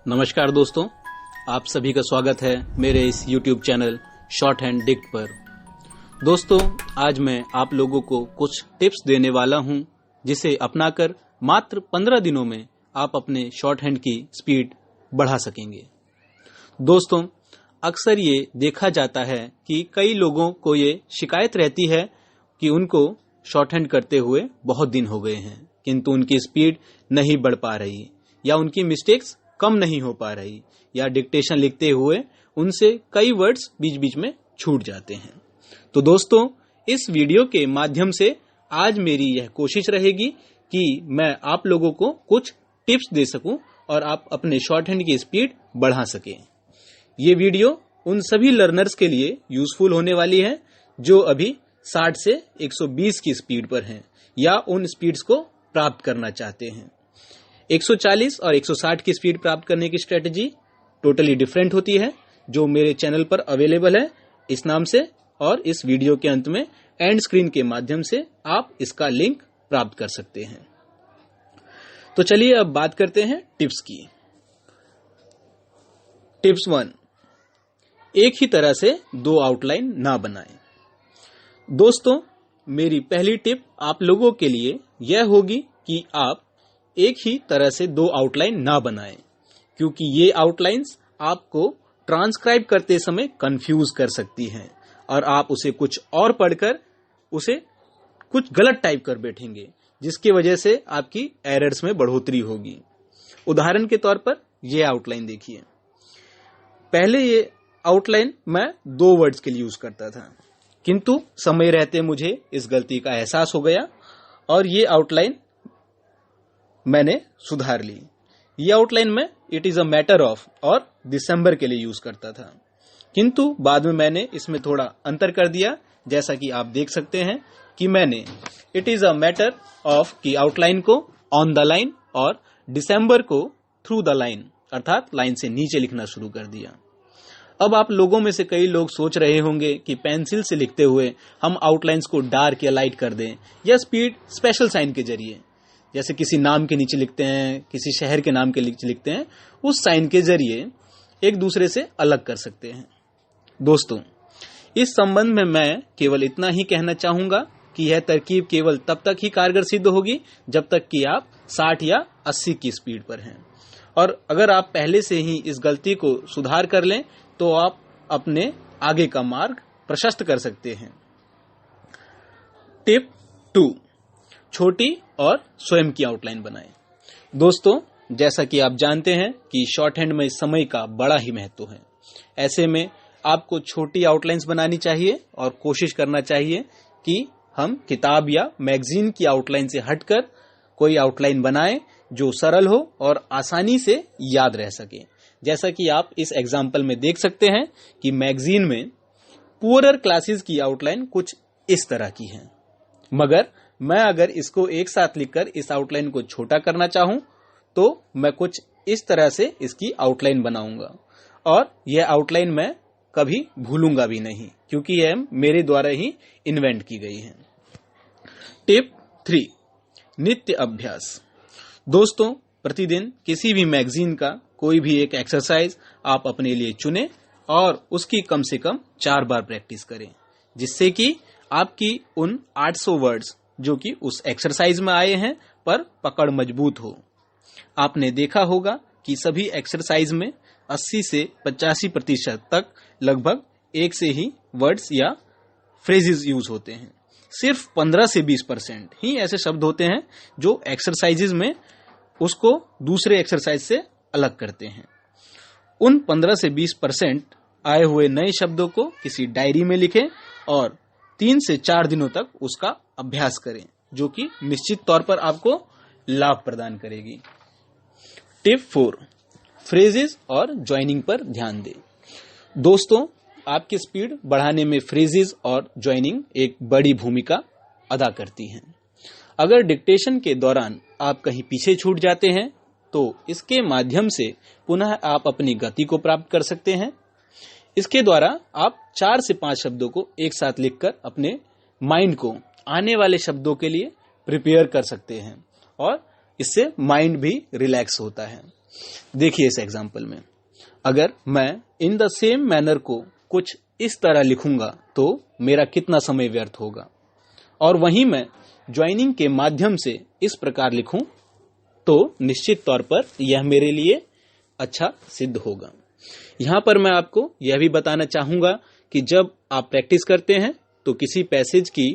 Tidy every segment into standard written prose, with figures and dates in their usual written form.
नमस्कार दोस्तों, आप सभी का स्वागत है मेरे इस YouTube channel short hand dict पर। दोस्तों, आज मैं आप लोगों को कुछ टिप्स देने वाला हूं, जिसे अपनाकर मात्र 15 दिनों में आप अपने शॉर्ट हैंड की स्पीड बढ़ा सकेंगे। दोस्तों, अक्सर ये देखा जाता है कि कई लोगों को ये शिकायत रहती है कि उनको शॉर्ट हैंड करते हुए बहुत दिन हो गए हैं, किंतु उनकी स्पीड नहीं बढ़ पा रही या उनकी मिस्टेक्स कम नहीं हो पा रही, या डिक्टेशन लिखते हुए उनसे कई वर्ड्स बीच बीच में छूट जाते हैं। तो दोस्तों, इस वीडियो के माध्यम से आज मेरी यह कोशिश रहेगी कि मैं आप लोगों को कुछ टिप्स दे सकूं और आप अपने शॉर्ट हैंड की स्पीड बढ़ा सकें। ये वीडियो उन सभी लर्नर्स के लिए यूजफुल होने वाली है जो अभी 60 से 120 की स्पीड पर हैं या उन स्पीड्स को प्राप्त करना चाहते हैं। 140 और 160 की स्पीड प्राप्त करने की स्ट्रेटजी टोटली डिफरेंट होती है, जो मेरे चैनल पर अवेलेबल है इस नाम से, और इस वीडियो के अंत में एंड स्क्रीन के माध्यम से आप इसका लिंक प्राप्त कर सकते हैं। तो चलिए अब बात करते हैं टिप्स की। टिप्स 1, एक ही तरह से दो आउटलाइन ना बनाएं। दोस्तों, मेरी पहली टिप आप लोगों के लिए यह होगी कि आप एक ही तरह से दो आउटलाइन ना बनाएं, क्योंकि ये आउटलाइंस आपको ट्रांसक्राइब करते समय कंफ्यूज कर सकती हैं और आप उसे कुछ और पढ़कर उसे कुछ गलत टाइप कर बैठेंगे, जिसकी वजह से आपकी एरर्स में बढ़ोतरी होगी। उदाहरण के तौर पर ये आउटलाइन देखिए। पहले ये आउटलाइन मैं 2 वर्ड्स के लिए यूज करता था, किंतु समय रहते मुझे इस गलती का एहसास हो गया और ये आउटलाइन मैंने सुधार ली। ये आउटलाइन में it is a matter of और दिसंबर के लिए यूज करता था, किंतु बाद में मैंने इसमें थोड़ा अंतर कर दिया। जैसा कि आप देख सकते हैं कि मैंने it is a matter of की आउटलाइन को ऑन द लाइन और दिसंबर को थ्रू द लाइन, अर्थात लाइन से नीचे लिखना शुरू कर दिया। अब आप लोगों में से कई लोग सोच रहे होंगे कि पेंसिल से लिखते हुए हम आउटलाइंस को डार्क या लाइट कर दें, या स्पीड स्पेशल साइन के जरिए, जैसे किसी नाम के नीचे लिखते हैं, किसी शहर के नाम के नीचे लिखते हैं, उस साइन के जरिए एक दूसरे से अलग कर सकते हैं। दोस्तों, इस संबंध में मैं केवल इतना ही कहना चाहूंगा कि यह तरकीब केवल तब तक ही कारगर सिद्ध होगी जब तक कि आप 60 या 80 की स्पीड पर हैं, और अगर आप पहले से ही इस गलती को सुधार कर लें तो आप अपने आगे का मार्ग प्रशस्त कर सकते हैं। टिप 2, छोटी और स्वयं की आउटलाइन बनाएं। दोस्तों, जैसा कि आप जानते हैं कि शॉर्ट हैंड में समय का बड़ा ही महत्व है। ऐसे में आपको छोटी आउटलाइंस बनानी चाहिए और कोशिश करना चाहिए कि हम किताब या मैगजीन की आउटलाइन से हटकर कोई आउटलाइन बनाएं जो सरल हो और आसानी से याद रह सके। जैसा कि आप इस एग्जाम्पल में देख सकते हैं कि मैगजीन में पुअरर क्लासेस की आउटलाइन कुछ इस तरह की है, मगर मैं अगर इसको एक साथ लिखकर इस आउटलाइन को छोटा करना चाहूं तो मैं कुछ इस तरह से इसकी आउटलाइन बनाऊंगा, और यह आउटलाइन मैं कभी भूलूंगा भी नहीं, क्योंकि यह मेरे द्वारा ही इन्वेंट की गई है। टिप 3, नित्य अभ्यास। दोस्तों, प्रतिदिन किसी भी मैगजीन का कोई भी एक एक्सरसाइज आप अपने लिए चुनें और उसकी कम से कम 4 बार प्रैक्टिस करें, जिससे कि आपकी उन 800 वर्ड्स जो कि उस एक्सरसाइज में आए हैं पर पकड़ मजबूत हो। आपने देखा होगा कि सभी एक्सरसाइज में 80 से 85% तक लगभग एक से ही वर्ड्स या फ्रेजेस यूज होते हैं। सिर्फ 15 से 20% ही ऐसे शब्द होते हैं जो एक्सरसाइजेज में उसको दूसरे एक्सरसाइज से अलग करते हैं। उन 15 से 20% आए हुए नए शब्दों को किसी डायरी में लिखें और 3 से 4 दिनों तक उसका अभ्यास करें, जो कि निश्चित तौर पर आपको लाभ प्रदान करेगी। टिप 4, फ्रेजेस और ज्वाइनिंग पर ध्यान दें। दोस्तों, आपकी स्पीड बढ़ाने में फ्रेजेस और ज्वाइनिंग एक बड़ी भूमिका अदा करती हैं। अगर डिक्टेशन के दौरान आप कहीं पीछे छूट जाते हैं तो इसके माध्यम से पुनः आप अपनी गति को प्राप्त कर सकते हैं। इसके द्वारा आप 4 से 5 शब्दों को एक साथ लिखकर अपने माइंड को आने वाले शब्दों के लिए प्रिपेयर कर सकते हैं और इससे माइंड भी रिलैक्स होता है। देखिए इस एग्जाम्पल में अगर मैं इन द सेम मैनर को कुछ इस तरह लिखूंगा तो मेरा कितना समय व्यर्थ होगा, और वहीं मैं ज्वाइनिंग के माध्यम से इस प्रकार लिखूं तो निश्चित तौर पर यह मेरे लिए अच्छा सिद्ध होगा। यहां पर मैं आपको यह भी बताना चाहूंगा कि जब आप प्रैक्टिस करते हैं तो किसी पैसेज की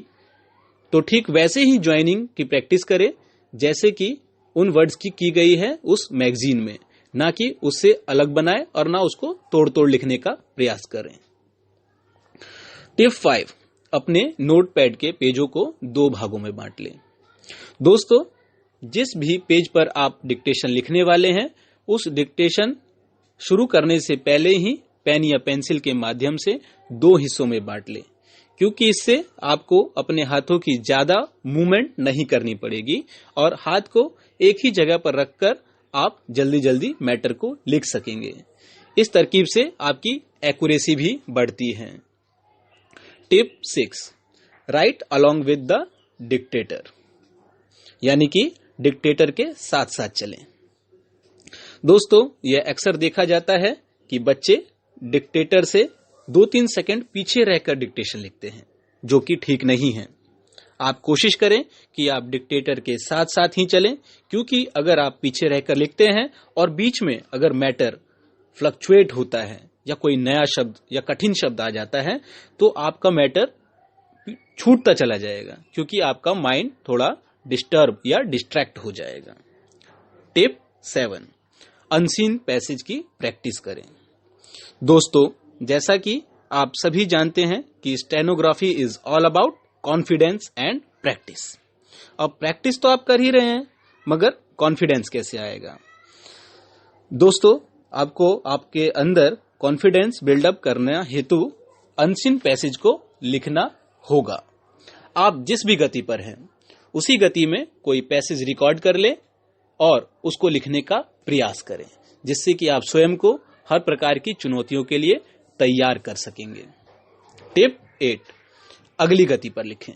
तो ठीक वैसे ही ज्वाइनिंग की प्रैक्टिस करें जैसे कि उन वर्ड्स की गई है उस मैगजीन में, ना कि उससे अलग बनाए और ना उसको तोड़ तोड़ लिखने का प्रयास करें। टिप 5, अपने नोटपैड के पेजों को 2 भागों में बांट लें। दोस्तों, जिस भी पेज पर आप डिक्टेशन लिखने वाले हैं उस डिक्टेशन शुरू करने से पहले ही पेन या पेंसिल के माध्यम से 2 हिस्सों में बांट लें, क्योंकि इससे आपको अपने हाथों की ज्यादा मूवमेंट नहीं करनी पड़ेगी और हाथ को एक ही जगह पर रखकर आप जल्दी जल्दी मैटर को लिख सकेंगे। इस तरकीब से आपकी एक्यूरेसी भी बढ़ती है। Tip 6, right along with the dictator, यानी कि डिक्टेटर के साथ साथ चलें। दोस्तों, यह अक्सर देखा जाता है कि बच्चे डिक्टेटर से 2-3 सेकंड पीछे रहकर डिक्टेशन लिखते हैं, जो कि ठीक नहीं है। आप कोशिश करें कि आप डिक्टेटर के साथ साथ ही चलें, क्योंकि अगर आप पीछे रहकर लिखते हैं और बीच में अगर मैटर फ्लक्चुएट होता है या कोई नया शब्द या कठिन शब्द आ जाता है तो आपका मैटर छूटता चला जाएगा, क्योंकि आपका माइंड थोड़ा डिस्टर्ब या डिस्ट्रैक्ट हो जाएगा। टिप 7, अनसीन पैसेज की प्रैक्टिस करें। दोस्तों, जैसा कि आप सभी जानते हैं कि stenography is all about confidence and practice. अब प्रैक्टिस तो आप कर ही रहे हैं, मगर कॉन्फिडेंस कैसे आएगा? दोस्तों, आपको आपके अंदर कॉन्फिडेंस बिल्डअप करने हेतु अनसीन पैसेज को लिखना होगा। आप जिस भी गति पर हैं उसी गति में कोई पैसेज रिकॉर्ड कर ले और उसको लिखने का प्रयास करें, जिससे कि आप स्वयं को हर प्रकार की चुनौतियों के लिए तैयार कर सकेंगे। टिप 8, अगली गति पर लिखें।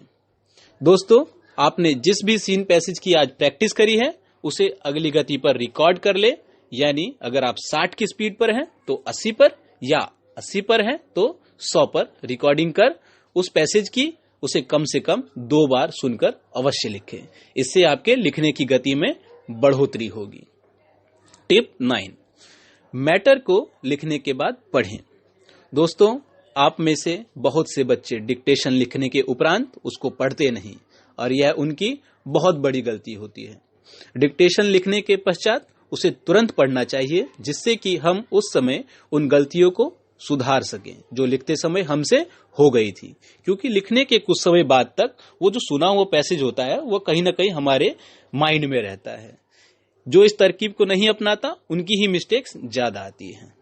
दोस्तों, आपने जिस भी सीन पैसेज की आज प्रैक्टिस करी है उसे अगली गति पर रिकॉर्ड कर ले, यानी अगर आप 60 की स्पीड पर हैं तो 80 पर, या 80 पर हैं तो 100 पर रिकॉर्डिंग कर उस पैसेज की उसे कम से कम 2 बार सुनकर अवश्य लिखें। इससे आपके लिखने की गति में बढ़ोतरी होगी। टिप 9, मैटर को लिखने के बाद पढ़ें। दोस्तों, आप में से बहुत से बच्चे डिक्टेशन लिखने के उपरांत उसको पढ़ते नहीं, और यह उनकी बहुत बड़ी गलती होती है। डिक्टेशन लिखने के पश्चात उसे तुरंत पढ़ना चाहिए, जिससे कि हम उस समय उन गलतियों को सुधार सकें जो लिखते समय हमसे हो गई थी, क्योंकि लिखने के कुछ समय बाद तक वो जो सुना हुआ पैसेज होता है वो कहीं ना कहीं हमारे माइंड में रहता है। जो इस तरकीब को नहीं अपनाता उनकी ही मिस्टेक्स ज्यादा आती हैं।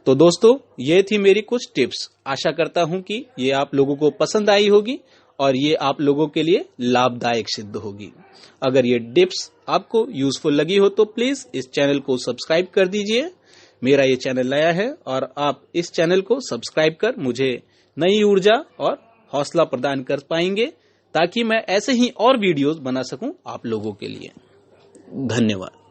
तो दोस्तों, ये थी मेरी कुछ टिप्स। आशा करता हूं कि ये आप लोगों को पसंद आई होगी और ये आप लोगों के लिए लाभदायक सिद्ध होगी। अगर ये टिप्स आपको यूजफुल लगी हो तो प्लीज इस चैनल को सब्सक्राइब कर दीजिए। मेरा ये चैनल नया है और आप इस चैनल को सब्सक्राइब कर मुझे नई ऊर्जा और हौसला प्रदान कर पाएंगे, ताकि मैं ऐसे ही और वीडियोस बना सकूं आप लोगों के लिए। धन्यवाद।